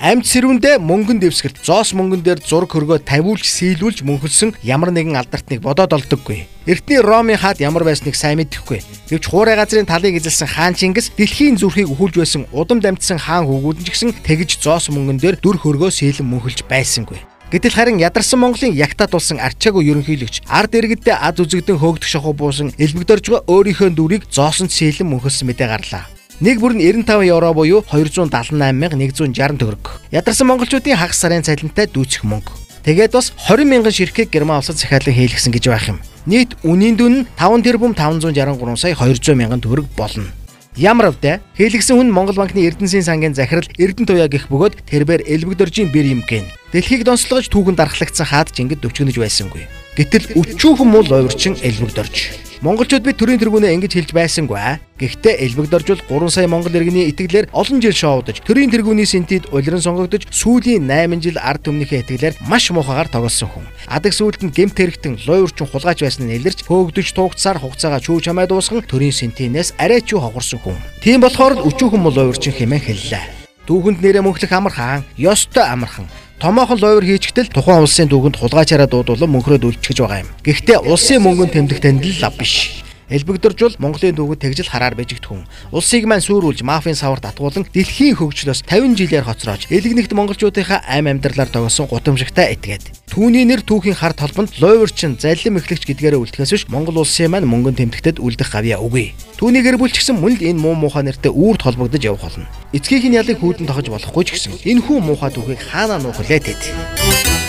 Амьд сэрүүндээ мөнгөн дэвсгэрт зоос мөнгөн дээр зураг хөргөө тавиулж сийлүүлж мөнхөлсөн ямар нэгэн алдартныг бодоод олдоггүй. Эртний Ромын хаад ямар байсныг сайн мэдэхгүй. Гэвч хуурай газрын талыг эзэлсэн хаан Чингис дэлхийн зүрхийг өхүүлж байсан удам дамжсан хаан хүүгүүд нь ч гэсэн тэгж зоос мөнгөн дээр дүр хөргөө сийлэн мөнхөлж байсангүй. Гэтэл харин ядарсан Монголын ягтад болсон арчаагүй ерөнхийлөгч ард иргэдээ аз үзэгдэн хөөгдөх шахуу буусан элбэгдэрж байгаа өөрийнхөө дүрийг зоосонд сийлэн мөнхөлсөн мэдээ гарлаа. Нэг бүр нь 95 евро буюу 278,160 төгрөг. Ядарсан монголчуудын хагас сарын цалинтай дүүцэх мөнгө. Тэгээд бас 20,000 ширхэг Герман улсад захиалан хийлгсэн гэж байх юм. Нийт үнийн дүн нь 5 тэрбум 563 сая 200 мянган төгрөг болно. Ямар вдэ хийлгсэн хүн Монгол банкны Эрдэнэсийн сангийн захирал Эрдэнэ туяа гэх бөгөөд тэрбээр элбэгдэржийн бэр юм гэн. Дэлхийг донслогож түүхэнд дархлагдсан хаад Чингид өвчгөнөж байсангүй. Гэтэл өчүүхэн мул ойрчин элбэгдэрж. Монголчууд бид төрийн тэргүүнээ ингэж хэлж байсангүй. Гэхдээ элбэгдэржүүл 3 сая монгол иргэний итгэлээр олон жил шоудаж төрийн тэргүүний сэнтид улиран сонгогдож сүүлийн 8 жил ард түмнийхээ итгэлээр маш муухагаар тоглосон хүн. Адаг сүулт нь гэмт хэрэгтэн лой урчин хулгайч байсан нь илэрч хөөгдөж тугцаар хугацаагаа чүү чамай дуусган төрийн сэнтинээс арай ч хохорсон хүн. Тийм болохоор л өчүүхэн мул лой урчин хэмээн хэллээ. Түүхэнд нэрээ мөнхлөх амархан, ёстой амархан. Томоохон лойвор хийчихтэл тухайн улсын түүхэнд хулгайчаараа дуудуулан мөнхрөөд үлчгэж байгаа юм. Гэхдээ улсын мөнгөнд тэмдэх танд л лав биш. Элбэгдэржүүл Монголын түүхэнд тэгжил хараар бижигдэх хүн. Улсыг маань сүрүүлж мафийн саварт атгуулан дэлхийн хөгжлөөс 50 жилээр хоцроож элэгнэгт монголчуудынхаа ам амьдралаар тогсон гутамшигтай этгээд. Түүний нэр түүхийн хар толбонд лойворчин заллим эхлэгч гэдгээрээ үлдэхээс биш Монгол улсын маань мөнгөнд тэмдэгтэд үлдэх гавьяа үгүй. Түүнийг эрбүүлчихсэн мөн л энэ муу муухай нэртэй үүрд холбогдож явах болно. Эцгийнх нь ялыг хүүдэн тохож болохгүй ч гэсэн энэ хүү муухай түүхийг хаанаа нуух лээ тэд.